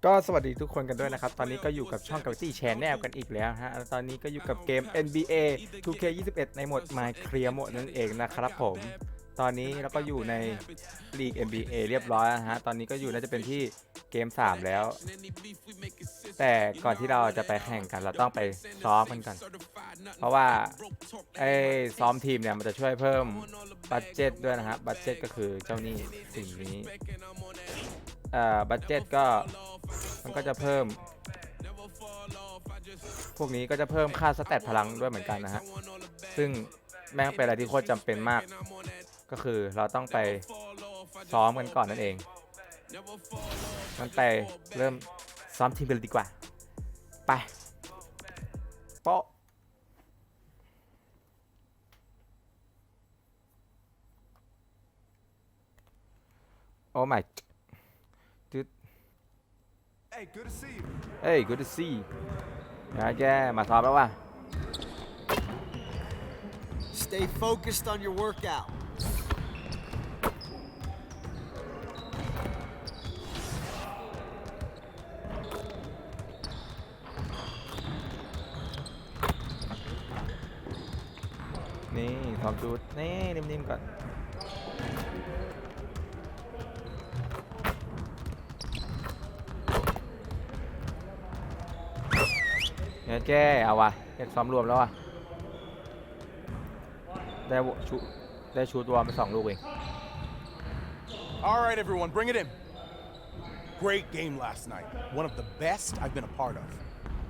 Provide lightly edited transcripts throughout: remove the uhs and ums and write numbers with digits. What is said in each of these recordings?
ก็สวัสดีทุกคนกันด้วยนะครับตอนนี้ก็อยู่กับช่อง Galaxy Channel กันอีกแล้วฮะตอนนี้ก็อยู่กับเกม NBA2K21 ในโหมด Mycareer โหมดนั่นเองนะครับผมตอนนี้เราก็อยู่ในลีก NBA เรียบร้อยฮะตอนนี้ก็อยู่น่าจะเป็นที่เกม3แล้วแต่ก่อนที่เราจะไปแข่งกันเราต้องไปซ้อมกันก่อนเพราะว่าไอ้ซ้อมทีมเนี่ยมันจะช่วยเพิ่มบัดเจ็ตด้วยนะครับบัดเจ็ตก็คือเจ้านี่สิ่งนี้บัดเจ็ตก็มันก็จะเพิ่มพวกนี้ก็จะเพิ่มค่าสแตทพลังด้วยเหมือนกันนะฮะซึ่งแม่งเป็นอะไรที่โคตรจำเป็นมากก็คือเราต้องไปซ้อมกันก่อนนั่นเองงั้นไปเริ่มซ้อมทีมกันเลยดีกว่าไปโป๊ะโอ้ my dude Hey, good to see you. hey good to see นะแกมาซ้อมแล้วว่ะ Stay focused on your workout. นี่ซ้อมชุดนี่นิ่มๆก่อนเนี่ยแกเอาวะอยากซ้อมรวมแล้ววะได้ชูตัวไป2 ลูกเอง All right, everyone, bring it in. Great game last night. One of the best I've been a part of.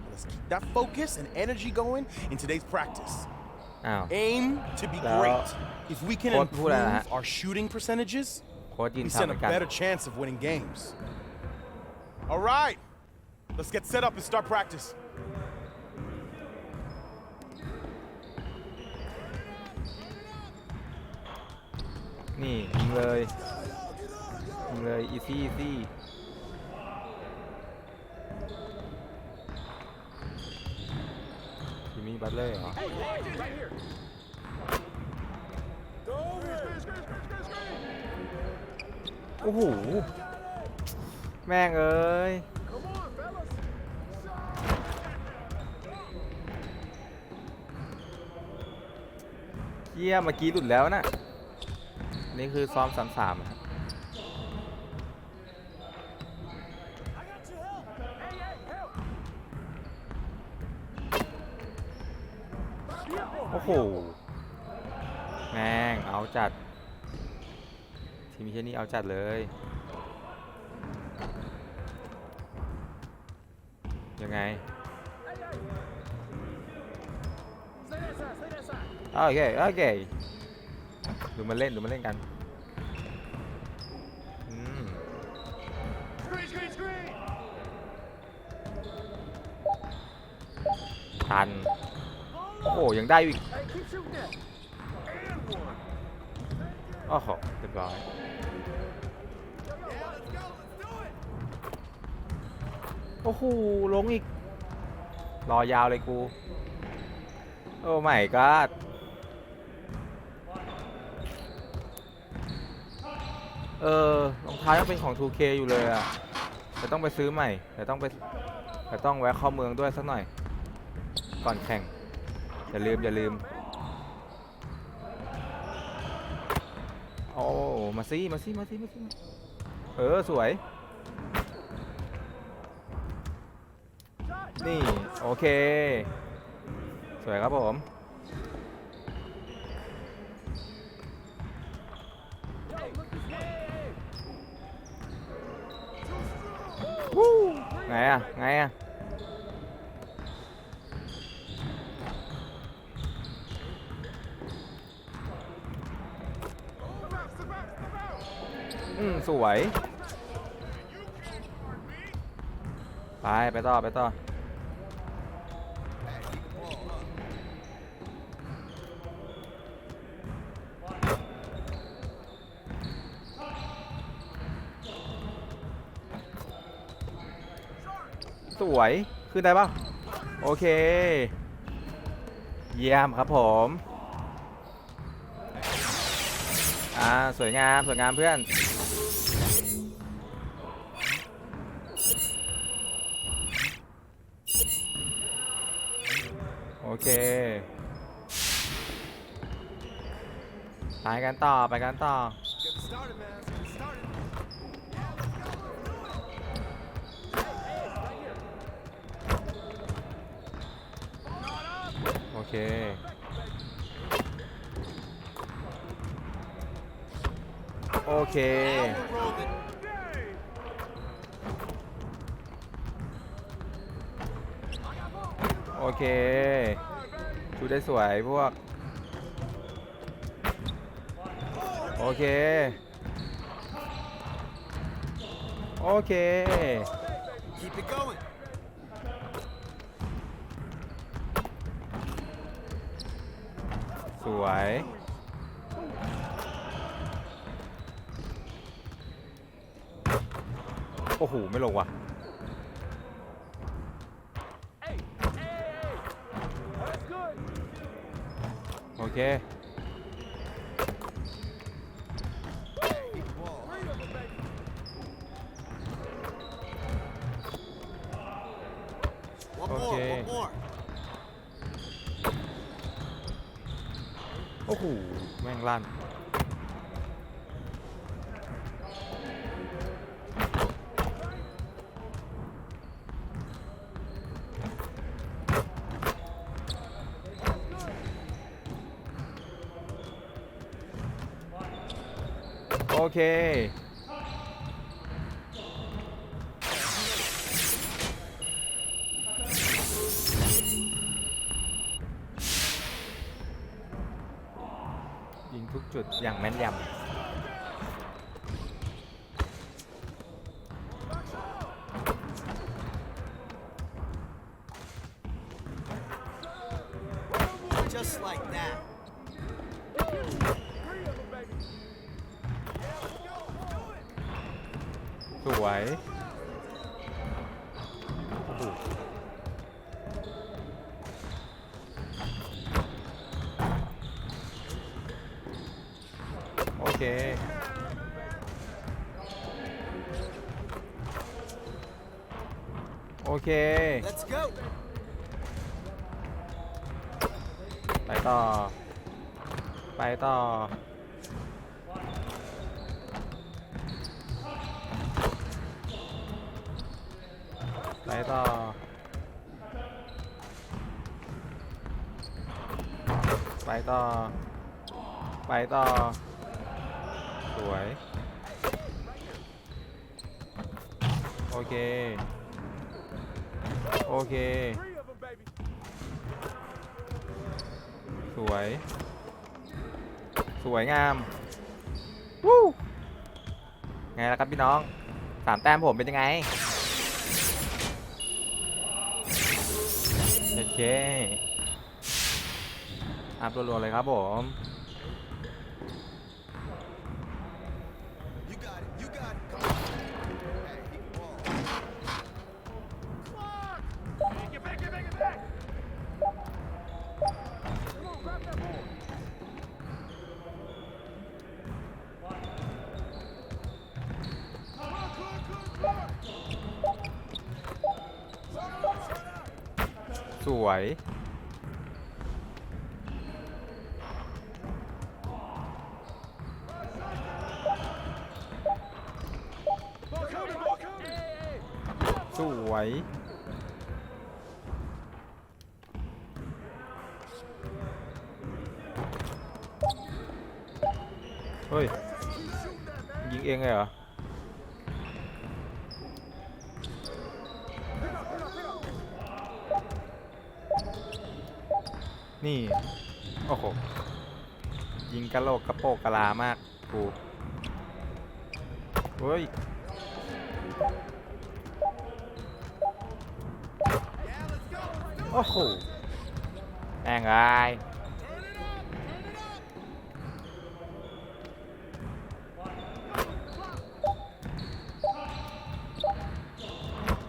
Let's keep that focus and energy going in today's practice. อ้าว Aim to be great. If we can Coach improveพูดอะไรนะฮะ our shooting percentages, โค้ชยิน we ทำ stand เหมื a อนกัน better chance of winning games. All right, let's get set up and start practice. นี่ยิงเลยอีซี่ทีมีบัตเลอร์เหรอโอ้โหแม่งเอ้ยเยี่ยเมื่อกี้หลุดแล้วนะนี่คือซ้อม3-3ครับโอ้โหแม่งเอาจัดทีมเช่นนี้เอาจัดเลยยังไงโอเคดูมันเล่นกันทันโอ้โหยังได้อีกโอ้โหเรียบร้อยโอ้โหลงอีกรอยาวเลยกูโอ้ไม่ก็รองเท้ายังเป็นของ 2K อยู่เลยอ่ะแต่ต้องไปซื้อใหม่แต่ต้องแวะเข้าเมืองด้วยสักหน่อยก่อนแข่งอย่าลืมโอ้มาสิสวยนี่โอเคสวยครับผมไงอะสวยไปต่อสวยขึ้นได้ป่ะโอเคเยี่ยมครับผมสวยงามเพื่อน เคไปกันต่อ Get started, man. Let's get started. โอเคโอเค Now we're rolling. โอเคชูได้สวยพวกโอเคโอเค Keep it going. สวยโอ้โหไม่ลงว่ะโอเค One more. Okay. One more. โอ้โหแม่งลั่นโอเคยิงทุกจุดอย่างแม่นยำ Just like that. สวยโอ้โหโอเคโอเค Let's go. ไปต่อไปต่อไปต่อไปต่อไปต่อสวยโอเคโอเคสวยสวยงามวู้ไงล่ะครับพี่น้อง3 แต้มผมเป็นยังไงโอเคอัพรัวๆเลยครับผม You got it. You got it. Come on. Hey, hit the ball. Get back, get back, get back! Come on, grab that ball. สวยสวยเฮ้ยยิงเองเลยเหรอนี่โอ้โหยิงกะโหลกกระโปกกะลามากกูเฮ้ยโอ้โหแม่งไง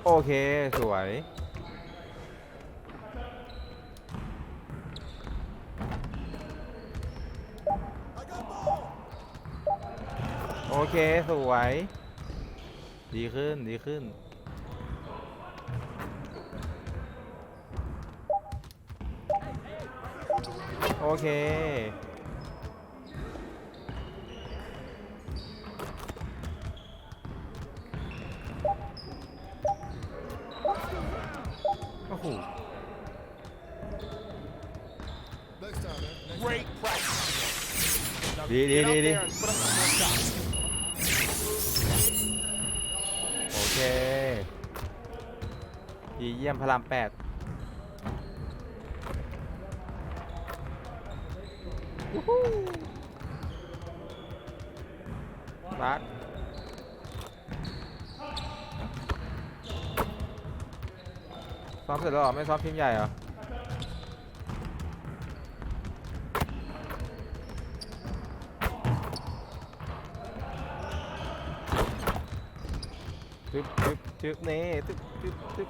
โอเคสวยโอเคสวยดีขึ้นดีขึ้น โอเคโอ้โห Next time, man. Next Great practice. Now ดี get out ดี there and put up some more shots. โอเคดีเยี่ยมพระราม8รัดซ้อมเสร็จแล้วเหรอไม่ซ้อมทีมใหญ่เหรอจึ๊บเน่จึ๊บ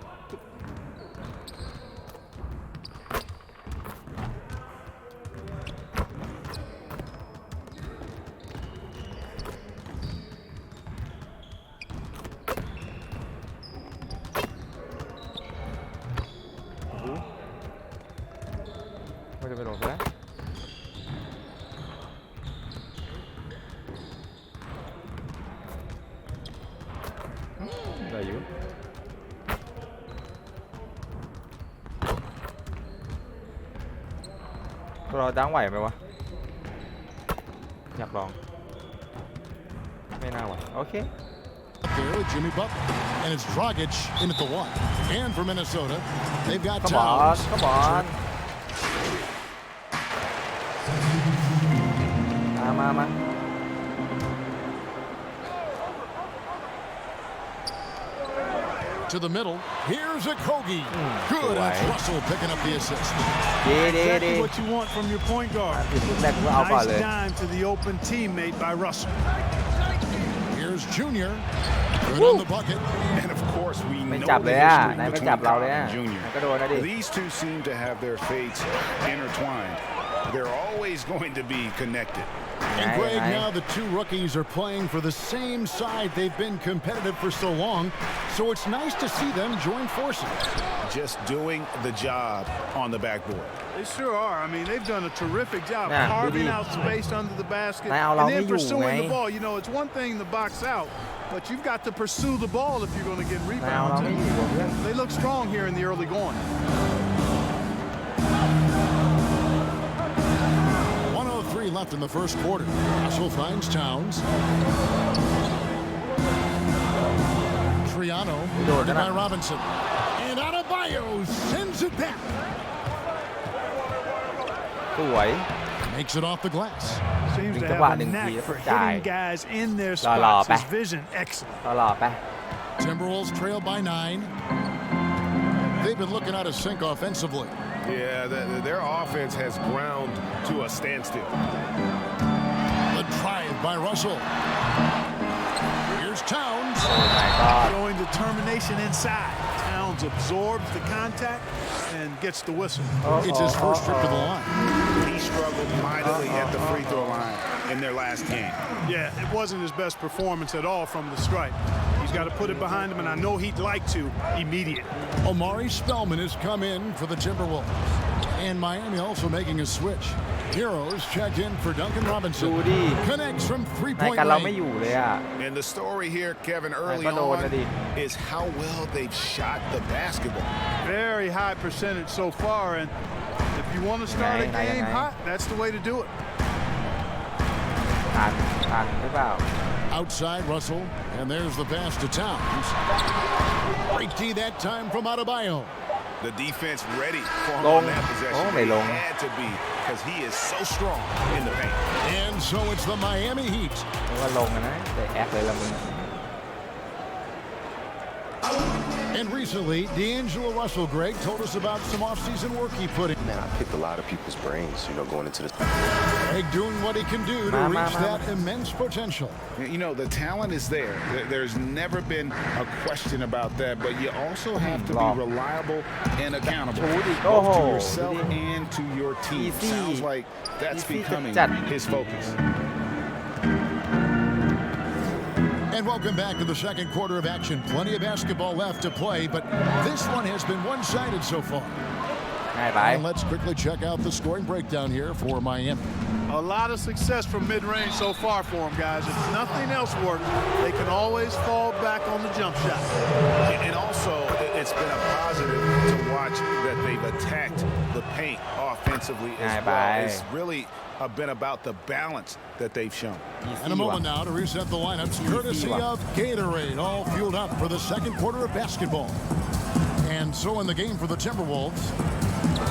มันจะไปลงซะแล้วได้อยู่เราดังไหวไหมวะอยากลองไม่น่าไหวโอเค There with Jimmy Butler, and it's Dragic in at the one. And for Minnesota, they've got Come on, Towns. come on. มา To the middle. Here's a Kogi. Good. And it's Russell picking up the assist. ดี Exactly what you want from your point guard. ผิดลูกแรกกูเอาก่อนเลย Nice dime to the open teammate by Russell. Here's Junior. Good on the bucket. And of course, we ไม่ know จับ the เลยอ่ะ history ไหนไม่ between จับเราเลย Cobb อ่ะ and Junior. ก็โดนนะดิ These two seem to have their fates intertwined. They're always going to be connected. And Greg, Aye. now the two rookies are playing for the same side. They've been competitive for so long, so it's nice to see them join forces. Just doing the job on the backboard. They sure are. I mean, they've done a terrific job Yeah, carving really. out space under the basket Now, and long then you, pursuing the man. ball. You know, it's one thing to box out, but you've got to pursue the ball if you're going to get นายเอาเรา rebounds. ไม่อยู่เพื่อน They look strong here in the early going. 1:03 left in the first quarter. Russell finds Towns. Triano, guarded by Robinson. And Adebayo sends it back. สวย Makes it off the glass. Seems to Think have about a it, knack Steve. for Die. hitting guys in their La, la, spots. His back. vision, excellent. ตลอดไป Timberwolves trail by 9. They've been looking out of sync offensively. Yeah, their offense has ground to a standstill. The drive by Russell. Here's Towns. Oh my god Showing determination inside. Towns absorbs the contact and gets the whistle. It's his first trip to the line. He struggled mightily at the free throw line in their last game. Yeah, it wasn't his best performance at all from the stripe. He's got to put it behind him, and I know he'd like to immediately. Omari Spellman has come in for the Timberwolves. And Miami also making a switch. Heroes checked in for Duncan Robinson. ดูดิ Connects from นาย three-point กันเราไม่ range. อยู่เลยอ่ะ And the story here, Kevin, earlyก็โดน on นะดิ is how well they've shot the basketball. Very high percentage so far, and if you want to start a Nice, game nice. hot, that's the way to do it. ทันหรือเปล่า Outside Russell. And there's the pass to Towns. Break D that time from Adebayo. The defense ready for him Long. on that possession. Oh, may long. He had to be because he is so strong in the paint. And so it's the Miami Heat. ไม่ว่าลงอะนะแต่แอคเลยละมึง And recently, D'Angelo Russell, Greg, told us about some offseason work he put in. Man, I picked a lot of people's brains, going into this. Greg doing what he can do to reach that immense potential. You know, the talent is there. There's never been a question about that, but you also have to be reliable and accountable both to yourself and to your team. Sounds like that's becoming his focus. And welcome back to the second quarter of action. Plenty of basketball left to play, but this one has been one-sided so far. ไหน And let's quickly check out the scoring breakdown here for Miami. A lot of success from mid-range so far for them, guys. If nothing else works, they can always fall back on the jump shot. And also, it's been a positive to watch that they've attacked the paint offensively as well. It's really been about the balance that they've shown. And a moment now to reset the lineups, courtesy of Gatorade, all fueled up for the second quarter of basketball. And so in the game for the Timberwolves,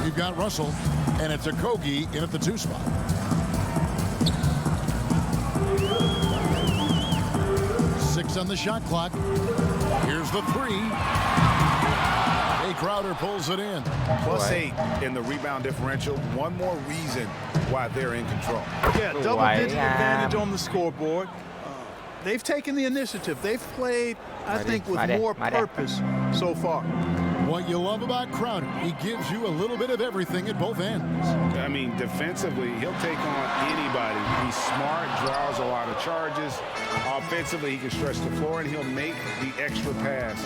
you've got Russell, and it's a Kogi in at the 2 spot. On the shot clock. Here's the 3. Crowder pulls it in. +8 in the rebound differential. One more reason why they're in control. Yeah, double-digit advantage on the scoreboard. They've taken the initiative. They've played, I think, with more purpose so far. What you love about Crowder, he gives you a little bit of everything at both ends. I mean, defensively, he'll take on anybody. He's smart, draws a lot of charges. Offensively, he can stretch the floor, and he'll make the extra pass.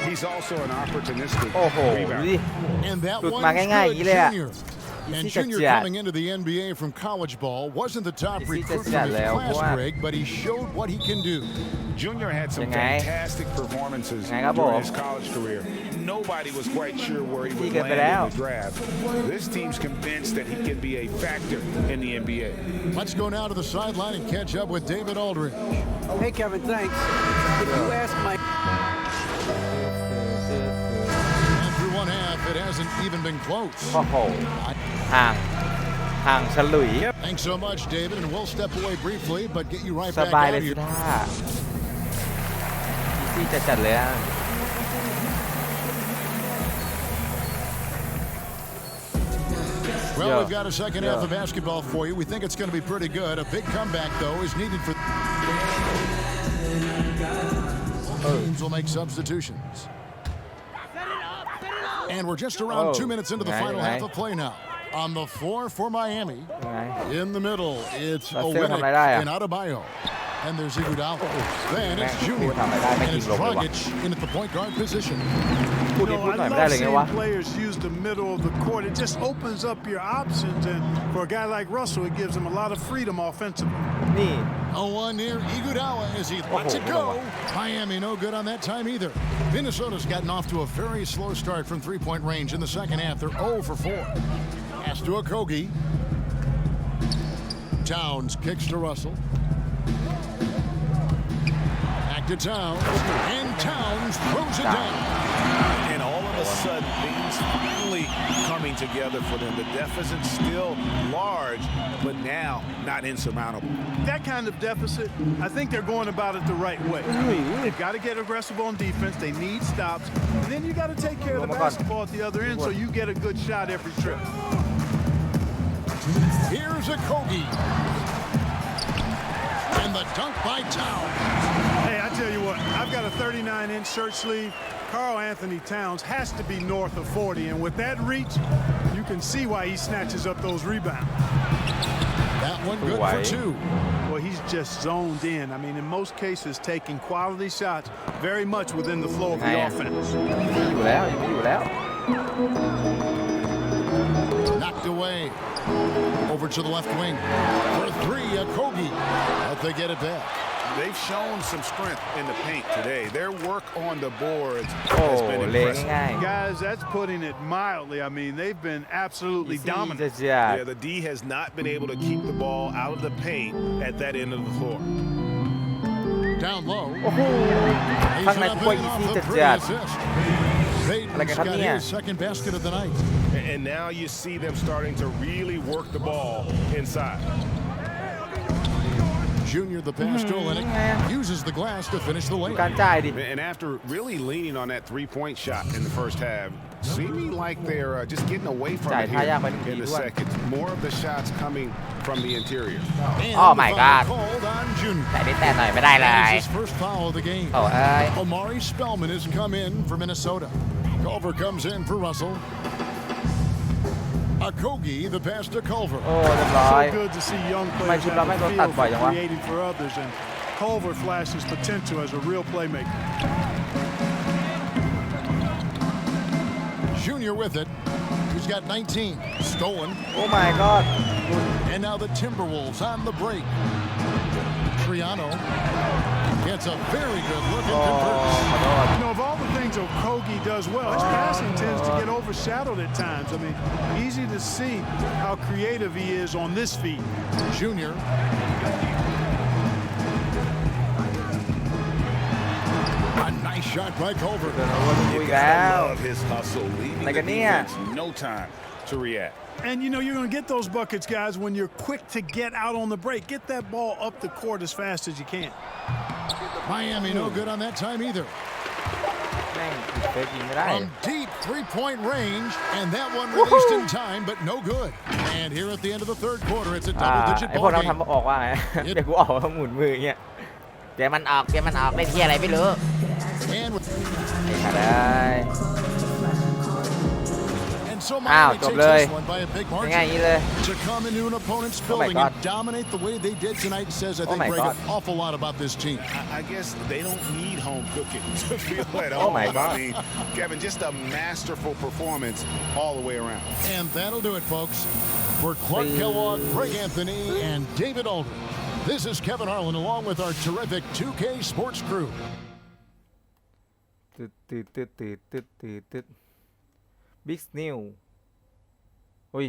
He's also an opportunistic rebounder. And that one's good, Junior. And Junior coming into the NBA from college ball wasn't the top recruit from his class, Greg, but he showed what he can do. Junior had some fantastic performances during his college career. Nobody was quite sure where he would land in the draft. This team's convinced that he can be a factor in the NBA. Let's go now to the sideline and catch up with David Aldridge. Hey, Kevin, thanks. If you ask my... And through one half, it hasn't even been close. Thanks so much, David, and we'll step away briefly, but get you right back out here. Well, we've got a second half of basketball for you. We think it's going to be pretty good. A big comeback, though, is needed for... Teams will make substitutions. And we're just around 2 minutes into the final half of play now. On the floor for Miami. In the middle, it's Olynyk and Adebayo. And there's Iguodala. Then it's Junior. And it's Dragic in at the point guard position. You know, I love seeing players use the middle of the court. It just opens up your options. And for a guy like Russell, it gives him a lot of freedom offensively. One near Iguodala as he lets it go. Miami no good on that time either. Minnesota's gotten off to a very slow start from three-point range in the second half. They're 0 for 4. Pass to Okogie. Towns kicks to Russell. Back to Towns. And Towns throws it down. And all of a sudden, things finally coming together for them. The deficit's still large, but now not insurmountable. That kind of deficit, I think they're going about it the right way. I mean, they've got to get aggressive on defense. They need stops. And then you got to take care of the basketball at the other end so you get a good shot every trip. Here's Okogie. And the dunk by Towns. Hey, I tell you what, I've got a 39-inch shirt sleeve. Karl Anthony Towns has to be north of 40, and with that reach, you can see why he snatches up those rebounds. That one good for 2. Well, he's just zoned in. I mean, in most cases, taking quality shots very much within the flow of the offense. Knocked away. Over to the left wing. For 3, Okogie. But they get it back. They've shown some strength in the paint today. Their work on the boards has been impressive. Guys, that's putting it mildly. I mean, they've been absolutely dominant. Yeah, the D has not been able to keep the ball out of the paint at that end of the floor. Down low. He's got his second basket of the night. And now you see them starting to really work the ball inside. Junior, the pass to Olynyk, uses the glass to finish the lane. And after really leaning on that three-point shot in the first half, seeming like they're just getting away from it here in the second. More of the shots coming from the interior. Oh my God! Called on Junior. His first foul of the game. Omari Spellman has come in for Minnesota. Culver comes in for Russell. Okogie, the pass to Culver. So good to see young players out the field creating for others, and Culver flashes potential as a real playmaker. Junior with it. who's got 19. Stolen. Oh my god. And now the Timberwolves on the break. Triano gets a very good look and converts. You know, of all the things Okogie does well, his passing tends to get overshadowed at times. I mean, easy to see how creative he is on this feed. Junior. A nice shot by Culver. You gotta love his hustle, leaving the defense no time to react. And, you know, you're going to get those buckets, guys, when you're quick to get out on the break. Get that ball up the court as fast as you can. Miami no good on that time either. From deep three-point range, and that one released in time, but no good. And here at the end of the third quarter, it's a double-digit ไอ้พวก ball เรา game. ทำออกว่าไง เดี๋ยวกูออกแล้วหมุนมืออย่างเงี้ยเดี๋ยวมันออกเล่นที่อะไรไม่รู้ And with ได้ so Miami takes this one by a big ง่าย margin. อย่างนี้เลย To come into an opponent's building and dominate the way they did tonight says, I think, Greg, an awful lot about this team. I guess they don't need home cooking to feel at home. Oh my God. I mean, Kevin, just a masterful performance all the way around. And that'll do it, folks. For Clark Kellogg, Greg Anthony, and David Aldridge, this is Kevin Harlan along with our terrific 2K Sports crew. บิ๊กนิวอุ้ย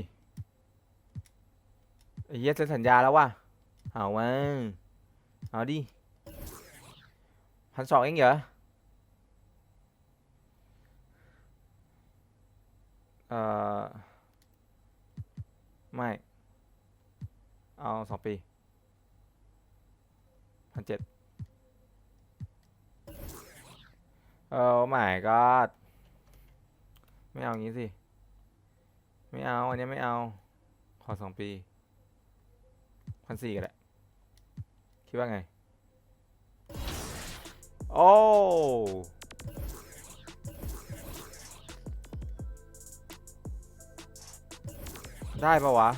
ไอ้เหี้ยเซ็นสัญญาแล้วว่ะเอาวะเอาดิ1,200เองเหรอไม่เอา2 ปี1,700my god ไม่เอางี้สิไม่เอาอันนี้ไม่เอาขอ2 ปี1,400ก็ได้คิดว่าไงโอ้ได้ปะวะ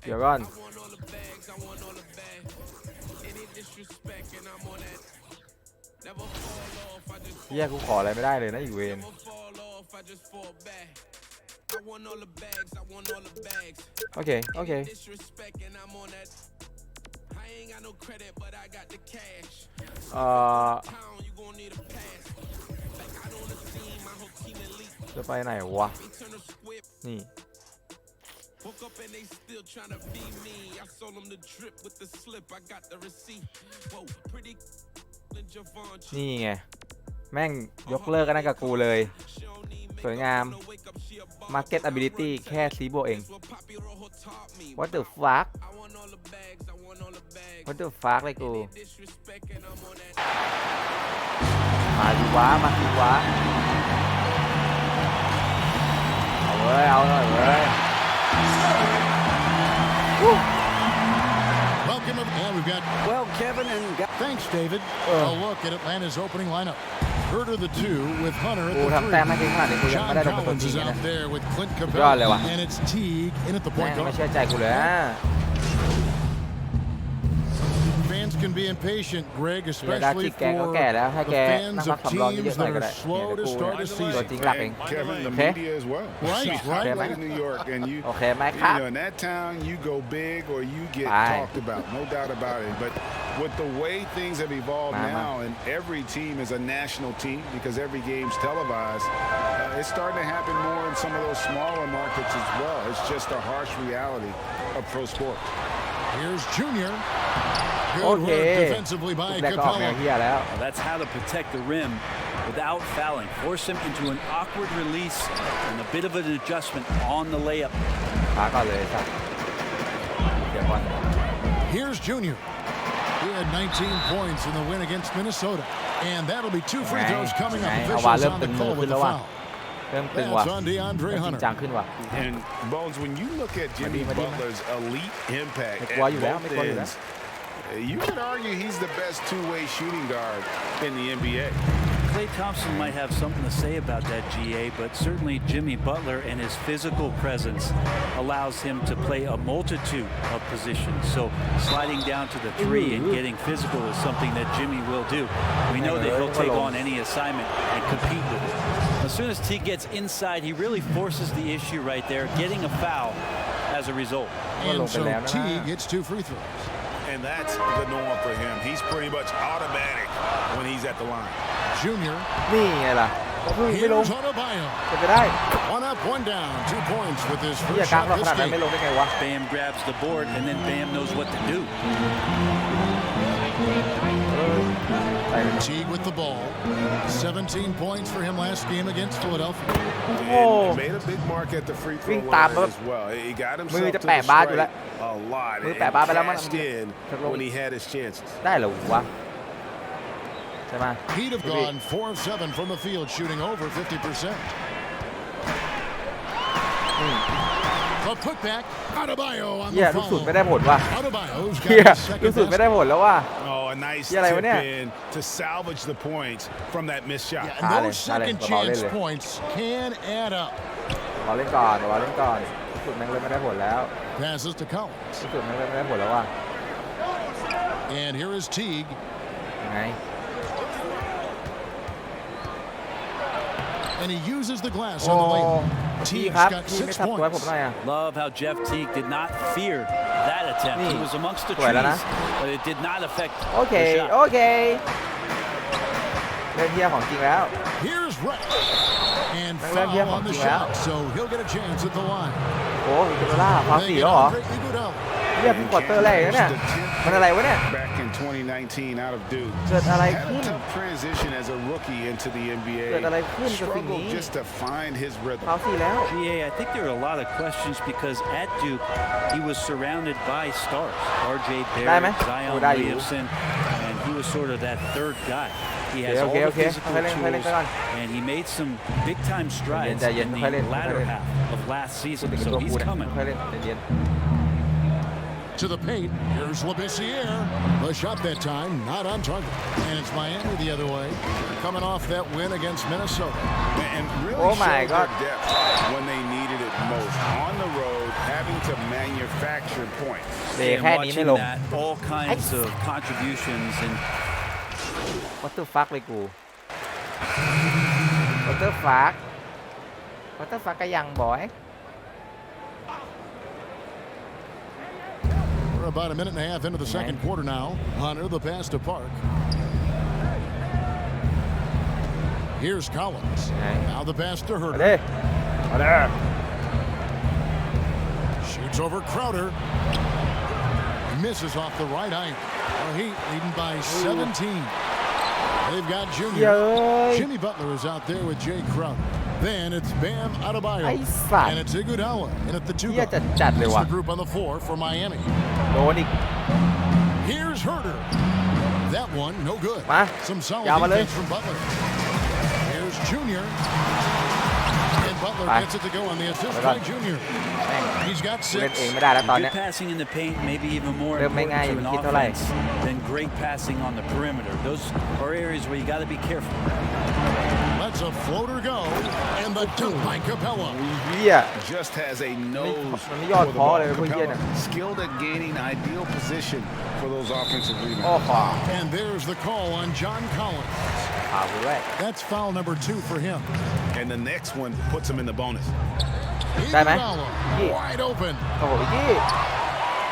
เดี๋ยวก่อนเฮียกูขออะไรไม่ได้เลยนะอีเวนโอเคจะไปไหนวะนี่ Woke up and they still trying to be me. I sold them the drip with the slip. I got the receipt. Whoa, pretty Javon. นี่ไงแม่งยกเลิกกันนะกับกูเลยสวยงาม Market Ability แค่ซีโบเอง What the fuck What the fuck เลยกูมาดูวะเอาเว้ยเอาหน่อยเว้ยWelcome, and we've got. Well, Kevin and. Thanks, David. A look at Atlanta's opening lineup. Herter the 2 with Hunter at the 3. John Collins is out there with Clint Capella, and it's Teague in at the point guard. ไม่เชื่อใจกูเลย Fans can be impatient, Greg, especially for the fans of teams that are slow to start a season. Kevin, the media as well. Right. In New York, and you know, in that town, you go big or you get talked about, no doubt about it. But with the way things have evolved now, and every team is a national team because every game's televised, it's starting to happen more in some of those smaller markets as well. It's just a harsh reality of pro sport. Here's Junior. Good work defensively by Capella. Well, that's how to protect the rim without fouling. Force him into an awkward release and a bit of an adjustment on the layup. Here's Junior. He had 19 points in the win against Minnesota. And that'll be 2 free throws coming up. Officials on the call with the foul. That's on DeAndre Hunter. And Bones, when you look at Jimmy Butler's elite impact at both ends, you could argue he's the best two-way shooting guard in the NBA. Klay Thompson might have something to say about that, GA, but certainly Jimmy Butler and his physical presence allows him to play a multitude of positions. So sliding down to the 3 and getting physical is something that Jimmy will do. We know that he'll take on any assignment and compete with it. As soon as Teague gets inside, he really forces the issue right there, getting a foul as a result. And so Teague gets 2 free throws. And that's the norm for him. He's pretty much automatic when he's at the line. Junior. นี่ไงล่ะไม่ลง Here's Adebayo. จะได้ One up, one down. 2 points with his เฮีย first กลาง shot เราข this นาดนั้น game. ไม่ลงได้ไงวะ Bam grabs the board, and then Bam knows what to do. Teague with the ball. 17 points for him last game against Philadelphia. And made a big mark at the free throw line as well. He got himself to the strike a lot and cashed in when he had his chances. ได้เหรอวะใช่ไหม He'd have gone 4 of 7 from the field, shooting over 50%. A putback. Adebayo on เฮีย the ลูกสุด foul. ไม่ได้ผลว่ะ Adebayo's เฮีย got his ลูก second สุดไม่ basket. ได้ผลแล้วว่ะ Oh, a nice Yeah, like, tip yeah. in to salvage the points from that missed shot. Yeah, and those second chance points can add up. รอเล่นก่อนรอเล่นก่อนลูกสุดแม่งเลยไม่ได้ผลแล้ว Passes to Collins. ลูกสุดแม่งเลยไม่ได้ผลแล้วว่ะ And here is Teague. ยังไง And he uses the glass on the layup. พี่ Teague's ครับ got พี่ไม่ 6 ทับตัวให้ผม points. หน่อยอ่ะ Love how Jeff Teague did not fear that attempt. He was amongst the สวยแล้วนะ trees, but it did not affect โอเค the shot. โอเคเล่นเฮียของจริงแล้ว Here's Ray. And Let him foul on the out. shot, so he'll get a chance at the line. โอ้ยเจอล่าฟาว They สี่ get แล้วเหรอ Andre Iguodala. เฮียเพิ่งควอเตอร์แรกแล้วเนี่ยมันอะไรวะเนี่ย Back in 2019 out of Duke. เกิดอะไร Had ขึ้น a tough transition as a rookie into the NBA. เกิดอะไรขึ้นกับสิ่งนี้ Struggled just to find his ฟาว rhythm. สี่แล้ว GA, I think there are a lot of questions because at Duke, he was surrounded by stars. R.J. Barrett, Zion Williamson, and he was sort of that third guy. He has all the physical tools, and he made some big-time strides in the latter half of last season, เป็น so ตัว he's กูนะ coming. ค่อยเล่นใจเย็น To the paint. Here's Labissiere. The shot that time, not on target. And it's Miami the other way, coming off that win against Minnesota. And really Oh my showed God. their depth when they needed it most. On the road, having to manufacture points. เบรก And แค่นี้ไม่ watching ลง that, all kinds of contributions and What the fuck เลยกู What the fuck What the fuck ก็ยังบอย We're about a minute and a half into the second quarter now. Hunter, the pass to Park. Here's Collins. Now the pass to มา Herter. เด้มาเด้ Shoots over Crowder. Misses off the right eye. The Heat leading by 17. They've got Junior. เย้ย Jimmy Butler is out there with Jay Crowder. Then it's Bam Adebayo. ไอ้สัต And ว์ it's Iguodala in at the 2 เฮีย guard. จะจัดเลย It's ว่ะ the group on the floor for Miami. โดนอีก Here's Herter. That one, no good. มา Some solid ยาวมาเลย defense from Butler. Here's Junior. And Butler gets it to go on the assist by Junior. แม่ง He's got เล่น 6. เองไม่ได้แล้วตอน good เนี้ย passing in the paint, maybe even more เริ่มไม่ important ง่าย to อย่าง an ที่คิดเท่าไหร่ offense than great passing on the perimeter. Those are areas where you got to be careful. Lets a floater go. And the dunk by Capella. เฮีย Just has a noseมันไม่ for ยอด the พอ ball. เลยพวกเฮียเนี่ย Capella, skilled at gaining ideal position for those offensive โอ้ rebounds. ขวา And there's the call on John Collins. ขวากูด้วย That's foul number 2 for him. And the next one puts him in the bonus. Iguodala, Yeah. wide open. โอ้โหอีกที่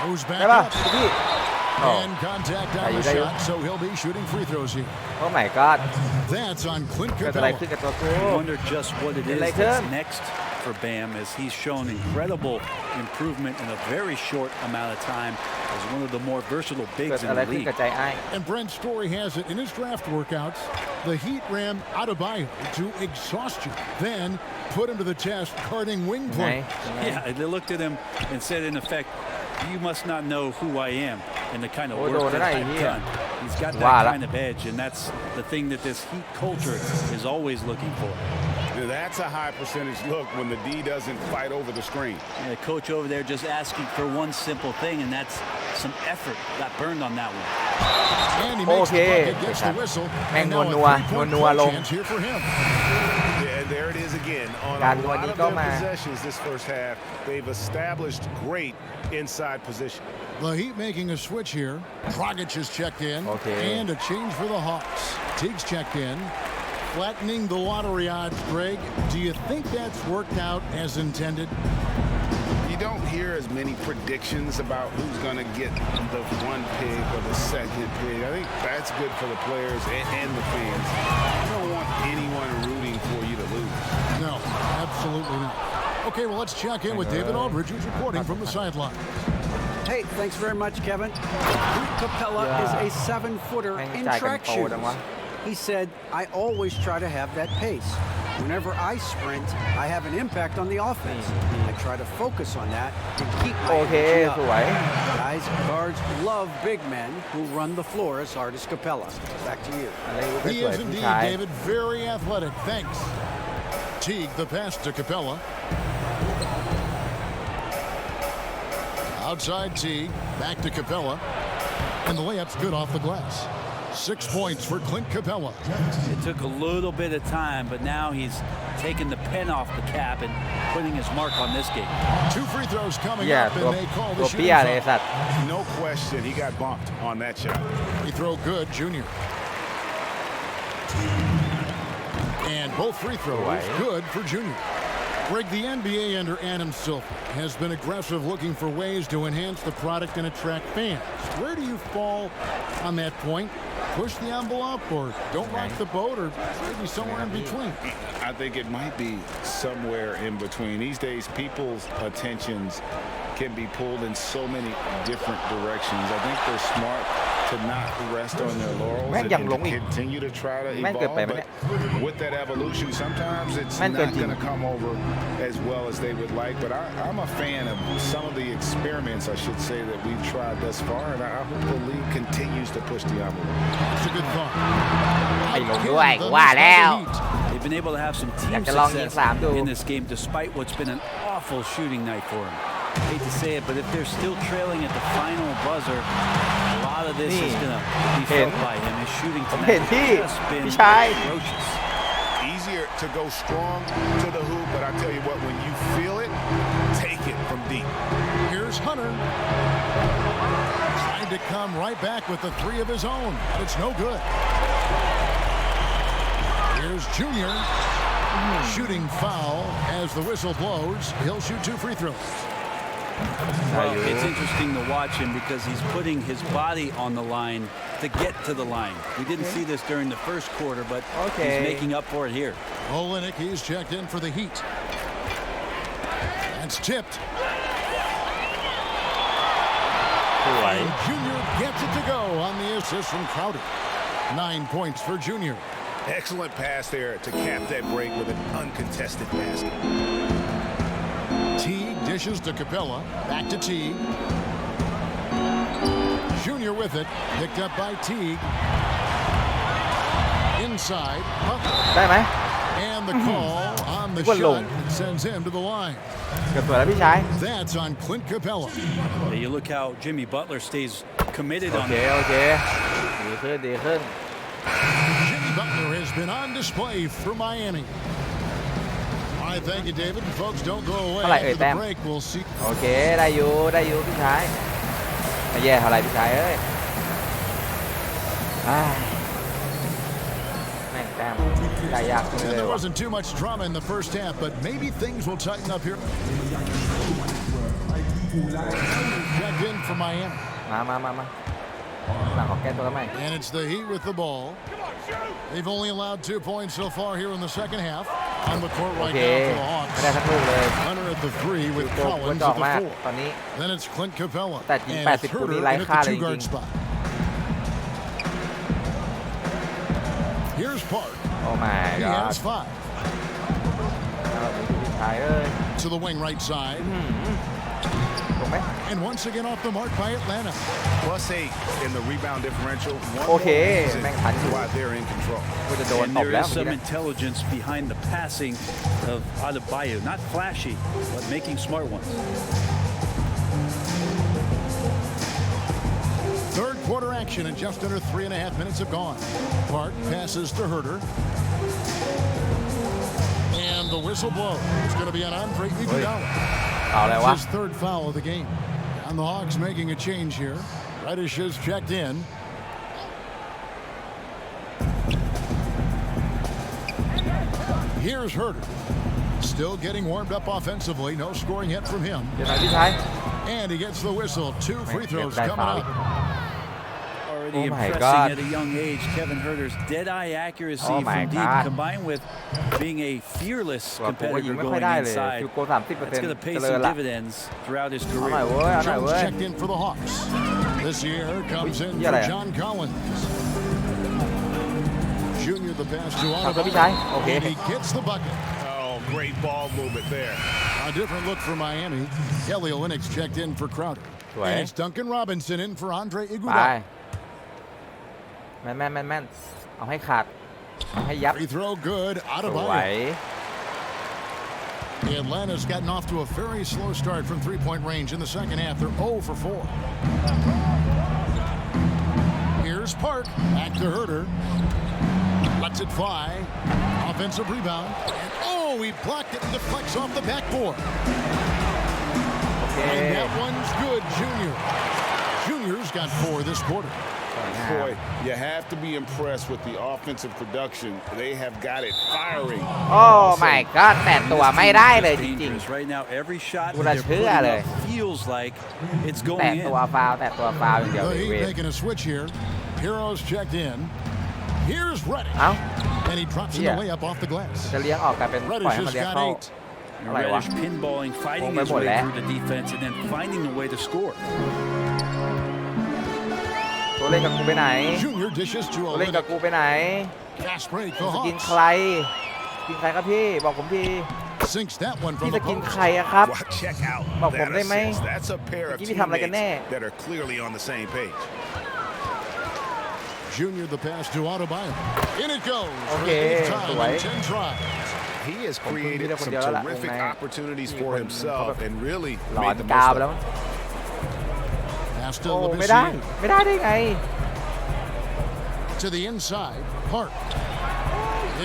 Moves ได้ back ป่ะ up. อีกที่ And contact on the There you go. shot, so he'll be shooting free throws here. โอ้ my god That's on Clint เกิดอะไรขึ้น Capella. กับตัวกู I wonder just what it is Like that's him. next for Bam, as he's shown incredible improvement in a very short amount of time as one of the more versatile เกิด bigs in อะไร the ขึ้น league. กับใจไอ้ And Brent Story has it in his draft workouts. The Heat ran Adebayo to exhaustion, then put him to the test guarding wing ไง play. ไง Yeah, they looked at him and said, in effect, you must not know who I am and the kind of Oh, work no, that no, I've yeah. done. He's got Wow. that kind of edge, and that's the thing that this Heat culture is always looking for. That's a high percentage look when the D doesn't fight over the screen. And the coach over there just asking for one simple thing, and that's some effort. Got burned on that one. And he makes Okay. the bucket, gets the whistle. Man, And now a Nua, 3-point Nua clutch long. chance here for him. Yeah, and there it is again. On Gan a Nua lot đi of có their mà. possessions this first half, they've established great inside position. The Heat making a switch here. Dragic is checked in. Okay. And a change for the Hawks. Teague's checked in. flattening the lottery odds, Greg. Do you think that's worked out as intended? You don't hear as many predictions about who's going to get the one pick or the second pick. I think that's good for the players and the fans. You don't want anyone rooting for you to lose. No, absolutely not. Okay, well, let's check in with David Aldridge, who's reporting from the sideline. Hey, thanks very much, Kevin. Clint Capella is a 7-footer in track shoes. He said, I always try to have that pace. Whenever I sprint, I have an impact on the offense. I try to focus on that and keep my energy up. Guys, guards love big men who run the floor as hard as Capella. Back to you. He is indeed, David, very athletic. Thanks. Teague, the pass to Capella. Outside Teague, back to Capella. And the layup's good off the glass. 6 points for Clint Capella. It took a little bit of time, but now he's taking the pen off the cap and putting his mark on this game. 2 free throws coming up, and they call the shooting foul. No question, he got bumped on that shot. He throw good, Junior. And both free throws good for Junior. Greg, the NBA under Adam Silver has been aggressive, looking for ways to enhance the product and attract fans. Where do you fall on that point? Push the envelope or don't rock the boat, or maybe somewhere in between? I think it might be somewhere in between. These days, people's attentions can be pulled in so many different directions. I think they're smart to not rest on their laurels and to continue to try to evolve. But with that evolution, sometimes it's not going to come over as well as they would like. But I'm a fan of some of the experiments, I should say, that we've tried thus far, and I hope the league continues to push the envelope. It's a good thought. They've been able to have some team success in this game despite what's been an awful shooting night for them. I hate to say it, but if they're still trailing at the final buzzer, a lot of this is going to be felt by him. His shooting tonight has just been atrocious. Easier to go strong to the hoop, but I tell you what, when you feel it, take it from deep. Here's Hunter. Trying to come right back with the 3 of his own. It's no good. Here's Junior. Shooting foul as the whistle blows. He'll shoot 2 free throws. Well, it's interesting to watch him because he's putting his body on the line to get to the line. We didn't see this during the first quarter, but he's making up for it here. Olenek, he's checked in for the Heat. That's tipped. And Junior gets it to go on the assist from Crowder. 9 points for Junior. Excellent pass there to cap that break with an uncontested basket. Teague dishes to Capella. Back to Teague. Junior with it. Picked up by Teague. Inside. And the call on the shot sends him to the line. That's on Clint Capella. Yeah, you look how Jimmy Butler stays committed on Jimmy Butler has been on display for Miami. All right, thank you, David. Folks, don't go away. After the break, we'll see. โอเคได้อยู่พี่ชายไม่แย่เท่าไหร่พี่ชายเอ้ยแม่งแต้มได้ยากขึ้นเลย There wasn't too much drama in the first half, but maybe things will tighten up here. Checked in for Miami. มาหลังของแก้ตัวทำไม And it's the Heat with the ball. They've only allowed 2 points so far here in the second half. On the court right now for the Hawks. ไม่ได้สักลูกเลย Hunter at the 3 with Collins อ at อกมาก the ตอนนี้ 4. Then it's Clint Capella. แต่ยิง And it's 80 ลูกนี้ Herter ไร้ in at ค่า the เลยจ 2-guard ริง spot. Here's Park. โอ้ my He god has 5. พี่ชายเอ้ย To the wing right side. ถูกไหม And once again off the mark by Atlanta. +8 in the rebound differential. One โอเค more reason แม่งทันอยู่ why they're in control. กูจะโดน And ตบ there แล้ว is some intelligence behind the passing of Adebayo. Not flashy, but making smart ones. Third quarter action and just under 3.5 minutes have gone. Park passes to Herter. And the whistle blows. It's going to be an Andre Iguodala. It's his 3rd foul of the game. And the Hawks making a change here. Reddish is checked in. Here's Herter. Still getting warmed up offensively. No scoring yet from him. เดี๋ยวหน่อยพี่ชาย And he gets the whistle. 2 free throws coming up. Already Oh my impressing God. at a young age. Kevin Herter's dead-eye accuracy Oh my from deep God. combined with being a fearless ผมก็ยิง competitor ไม่ค่อย going ได้เลย inside. ฟิวโก That's going to pay 30%เจริญ some ละ dividends throughout his เอาหน่อย career. เว้ยเอาหน่อย Jones เว้ย checked in for the Hawks. This year comes in yeah, for yeah. John Collins. Junior the pass to ทำตัวพี่ชาย โอเค And he gets the bucket. Oh, great ball movement there. A different look for Miami. Kelly Olynyk checked in for Crowder. Right. And it's Duncan Robinson in for Andre ไป Iguodala. แม่นเอาให้ขาดเอาให้ยับ Free throw good. Out ส of วย Atlanta's gotten off to a very slow start from three-point range in the second half. They're 0 for 4. Here's Park. Back to Herter. Lets it fly. Offensive rebound. And oh, he blocked it and deflects off the backboard. โอเค And that one's good, Junior. Junior's got 4 this quarter. Boy, you have to be impressed with the offensive production. They have got it firing. โอ้ my god แตะตัวไม่ได้เลยจริง Dangerous. Right now, every shot กู that จะ they're เชื่อ putting เลย up feels like it's ๆ แตะ going ตัว in. ฟาวล์แตะตัวฟาวล์อย่างเดียว The เลย Heat เว้ย making a switch here. Heroes checked in. Here's Reddish. เอ้า And he drops in the Yeah. layup off the glass. จะเลี้ยงออกกลายเป็นปล่อย Reddish ให้มัน has เลี้ยง got เข้า 8. อะไรวะ Reddish pinballing, fighting Oh, his my way boy. through the defense, and then finding a way to score. ตัวเล่นกับกูไปไหน Junior dishes to ตัวเล่นกับ Olynyk. กูไปไหน Fast break. The สกิน Hawks ใครสกินใครครับพี่บอกผมที sinks that one พี่ from ส the กิน post. ใครอะครับ Well, check outบอกผม that ได้ไหม assist. That's a pair of เมื่อกี้พี่ทำอะไรกันแน่ teammates that are clearly on the same page. Junior the pass to Adebayo. In it goes. Okay, Eighth time in right. 10 tries. He has created some terrific opportunities for himself and really หลอน made the กาว most แล้ว of it. Pass to โอ้ไม่ได้ Labissiere. ไม่ได้ได้ไง To the inside. Park.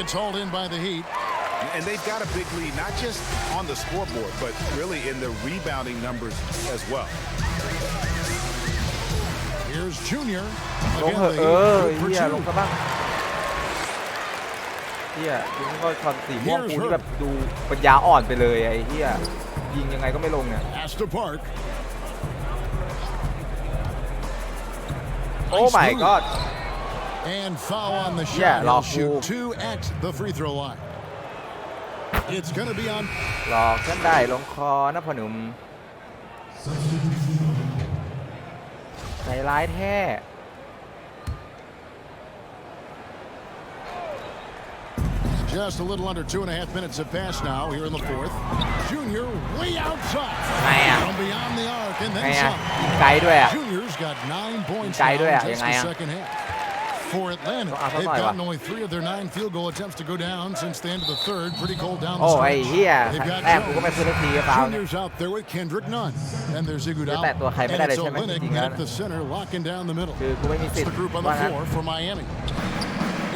It's hauled in by the Heat. And they've got a big lead, not just on the scoreboard, but really in the rebounding numbers as well. Here's Junior. ลง Again, เหอะ the เ Heat good for ฮียลง two. ซะบ้างเฮียยิงก็คอนสีม่วงกูนี่แบบดูปัญญาอ่อนไปเลยไอ้เฮียยิงยังไงก็ไม่ลงเนี่ย Pass to Park. โอ้ my god And foul on the Yeah, shot. He'll lawful. shoot 2 at the free throw line. It's going to be on. หลอกฉันได้ลงคอนะพ่อหนุ่มใจร้ายแท้ Just a little under 2.5 minutes have passed now here in the fourth. Junior way outside. ไงอ่ะ From beyond the arc and ไง then อ่ะ some. ยิงไกลด้วยอ่ะ Junior's got 9 points Guy nowด้วย in อ่ะ just ยังไง the อ่ะ second half. For Atlanta, I'll they've tell you gotten what. only 3 of their 9 field goal attempts to go down since the end of the third. Pretty cold down โอ้ the ไอ้ stretch. เฮีย They've got แต้มกูก็ไม่ Jones. คืนนาทีกับฟาวเนี่ย Junior's out there with Kendrick Nunn. And there's Iguodala. แต่ตัวใครไม่ And ได้เลย it's ใช่ไหม Olynyk จริงๆแล้ว at the center, locking down the middle. คือกูไม่มีสิท The ธิ์ group on ว่า the งั้น floor for Miami.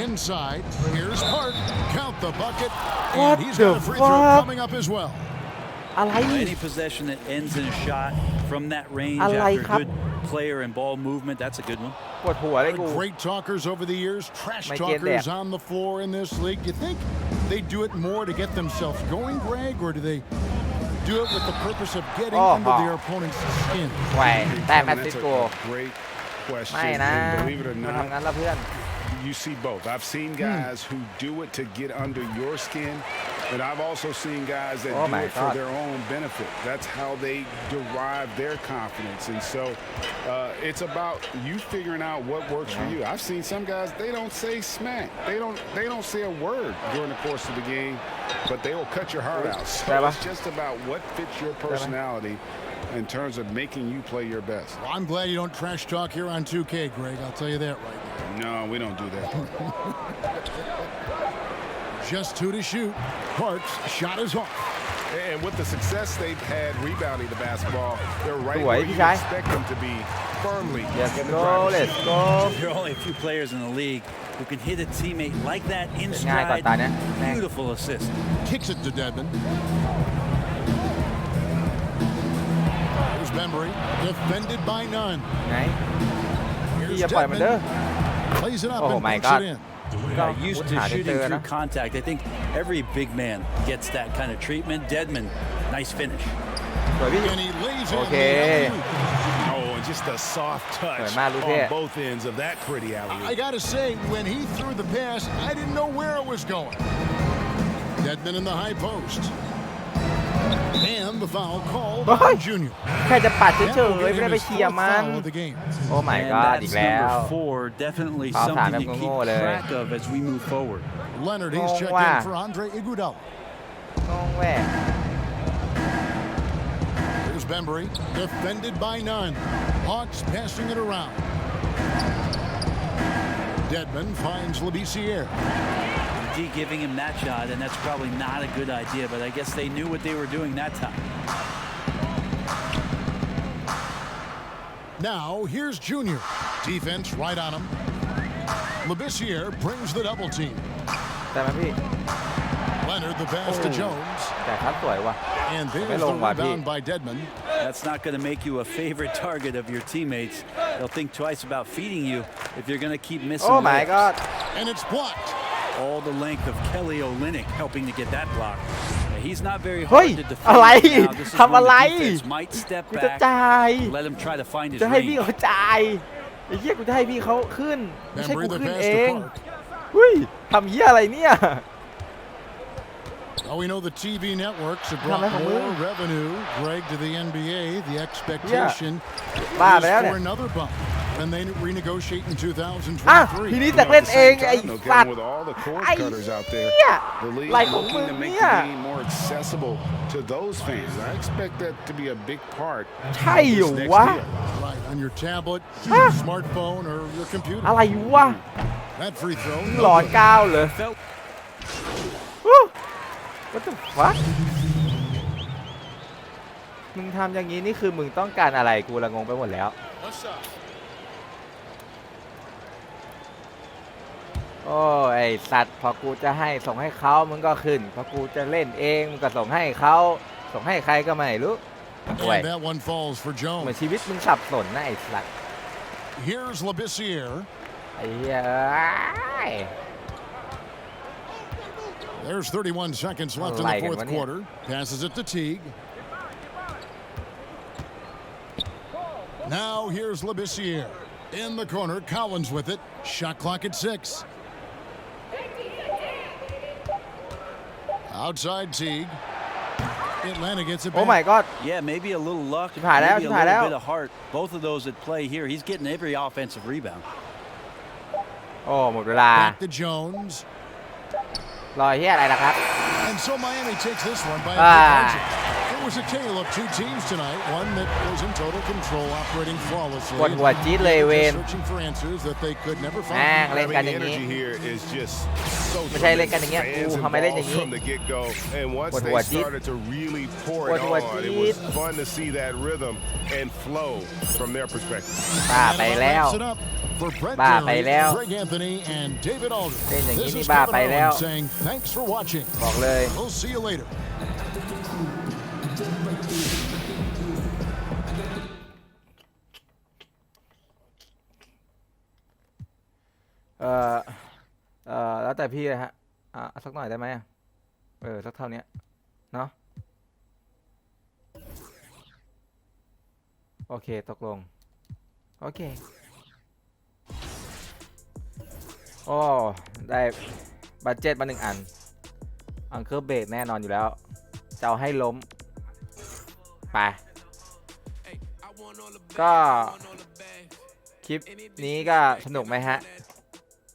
Inside, here's Park. Count the bucket. What And he's got the a free throw fuck? coming up as well. อะไร Any possession that ends in a shot from that range อะไร after ครับ good player and ball movement, that's a good one. ปวดหัวเลยกู Great talkers over the years, trash Might get talkers that. on the floor in this league. Do you think they do it more to get themselves going, Greg, or do they do it with the purpose of getting Oh, under oh. their opponent's skin? แหวแต้มแอส Kevin, ซิส that's ต์กู a great question. ไม่นะ And believe it or มัน not, ทำงั้นละเพื่อน you see both. I've seen guys who do it to get under your skin, and I've also seen guys that Oh do my it for God. their own benefit. That's how they derive their confidence. And so it's about you figuring out what works for you. I've seen some guys, they don't say smack. They don't say a word during the course of the game, but they will cut your heart out. So it's just about what fits your personality in terms of making you play your best. Well, I'm glad you don't trash talk here on 2K, Greg. I'll tell you that right now. No, we don't do that. Just 2 to shoot. Parks, shot is off. And with the success they've had rebounding the basketball, they're right Sủi, whereพี่ you ชาย expect them to be firmly Let's in the go driver's let's seat. go There are only a few players in the league who can hit a teammate like that in ง่ายกว่า stride. ตาเนี้ย Beautiful assist. Kicks it to Dedmon. Here's Bembry, defended by Nunn. ไง Here's พี่อย่าปล่อยมันเด้อ Dedmon. Plays it up Oh and my puts God. it in. used to shooting through contact. I think every big man gets that kind of treatment. Deadman, nice finish. สวยพี่ And he lays โอ in เค the alley-oop. Oh, and just a soft touch สวยมากลูกพี่ on both ends of that pretty alley. I gotta say, when he threw the pass, I didn't know where it was going. Deadman in the high post. And the foul called on Junior. แค่จะปัดเฉ That ย will ๆไม่ get ได้ him ไป his เชียร์ fourth มัน foul of the game. โอ้ my And god อี that's กแล้ว number 4. Definitely Foul something time to keep โง่ๆเลย track of as we move forward. Leonard, he's Oh, checked wow. in for Andre Iguodala. งงแหวะ Here's Bembry, defended by none. Hawks passing it around. Deadman finds Labissiere. D giving him that shot, and that's probably not a good idea, but I guess they knew what they were doing that time. Now, here's Junior. Defense right on him. Labissiere brings the double team. ได้ไหมพี่ Leonard, the pass to Jones. แต่ครับสวยว่ะ And there's May the long ball, rebound Pete. by Deadman. That's not going to make you a favorite target of your teammates. They'll think twice about feeding you if you're going to keep missing. โอ้ my layups. god And it's blocked. All the length of Kelly Olynyk helping to get that block. Yeah, he's not very เฮ้ย hard to defend. อะไร Now, this is ทำ when อะไร the defense might step กูจะ back, จ่าย let him try to find his จะให้พี่ range. เขาจ่ายไอ้เหี้ยกูจะให้พี่เขาขึ้นไม่ใช่ Bembry กู the ขึ้น pass เอ to ง Park. หุ้ยทำเหี้ยอะไรเนี่ย Well, we know the TV networks have Come brought on, more Will. revenue, Greg, to the NBA. The expectation is บ้าไปแล้วเนี่ for ย another bump. And they renegotiate in อ่ะ 2023. ทีนี้จากเล่นเองไอ้สัตว์ With all the cord ไอ้ cutters out there, เหี้ย the league ไรของมึง looking to make เนี่ย the game more accessible to those fans. I expect that to be a big part ใช่ of เหร this อ next วะ deal. Right, on your tablet, Ah. smartphone, or your computer. อะไรวะ That free throw. หลอน good. ก้าวเลย What the fuck มึงทำอย่างนี้นี่คือมึงต้องการอะไรกูละงงไปหมดแล้วโอ้ไอสัตว์พอกูจะให้ส่งให้เขามึงก็ขึ้นพอกูจะเล่นเองมึงก็ส่งให้เขาส่งให้ใครก็ไม่รู้โอ้ย And that one falls for เหมือน Jones. ชีวิตมึงสับสนนะไอสัตว์ Here's Labissiere. ไอ้เหี้ย There's 31 seconds left in the Like it, fourth wasn't it? quarter. Passes it to Teague. Now here's Labissiere. In the corner, Collins with it. Shot clock at 6. Outside Teague. Atlanta gets it โอ้ back. my god Yeah, maybe a little luck, ชิบหายแล้ว maybe ชิ a บหายแล้ว little bit of heart. Both of those at play here. He's getting every offensive rebound. โอ้หมดเวลา Back to Jones. รอเฮียอะไรล่ะครับ And so Miami takes this one by a Ah. big margin. It was a tale of two teams tonight. One that was in total control, operating flawlessly. ปวดหัวจี๊ดเลยเวน Searching for answers that they could never แม่ง find. เล่น I กัน mean, อ the ย่างนี้ energy here is just so ไม่ใช่เล่นกันอย่างเงี้ย tremendous. กู Fans ทำไมเล่นอย่าง involved นี้ from the get-go, and once ปวด they หัวจี๊ด started to really pour ปว it ดหัว on, จี๊ it ด was fun to see that rhythm and flow from their perspective. บ้า And ไป that แล้ว wraps it up for Brett บ้าไป Terry, แล้ว Greg Anthony, and David Aldridge. เล่นอย่างนี้ This นี่ is บ้า Kevin ไปแล้ว Owens saying thanks for watching. บอกเลย We'll see you later. แล้วแต่พี่เลยฮะสักหน่อยได้ไหมสักเท่านี้เนาะโอเคตกลงโอเคโอ้ได้บัดเจ็ตมา1 อันอังเคิลเบรกแน่นอนอยู่แล้วจะเอาให้ล้มไปก็คลิปนี้ก็สนุกไหมฮะ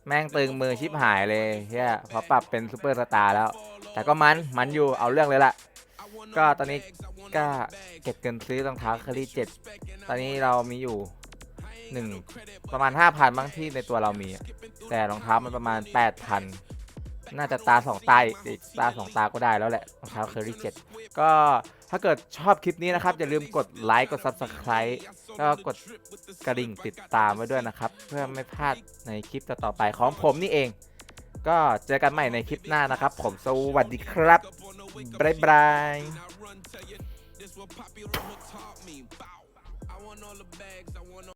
แม่งตึงมือชิบหายเลยเฮียพอปรับเป็นซูเปอร์สตาร์แล้วแต่ก็มันอยู่เอาเรื่องเลยล่ะก็ตอนนี้ก็เก็บเงินซื้อรองเท้าCurry 7ตอนนี้เรามีอยู่ประมาณ 5,000 บางที่ในตัวเรามีแต่รองเท้ามันประมาณ 8,000 น่าจะตา2 ตาอีกตา2 ตาก็ได้แล้วแหละรองเท้าCurry 7ก็ถ้าเกิดชอบคลิปนี้นะครับอย่าลืมกดไลค์กด Subscribe แล้วก็กดกระดิ่งติดตามไว้ด้วยนะครับเพื่อไม่พลาดในคลิปต่อไปของผมนี่เองก็เจอกันใหม่ในคลิปหน้านะครับผมสวัสดีครับบ๊ายบาย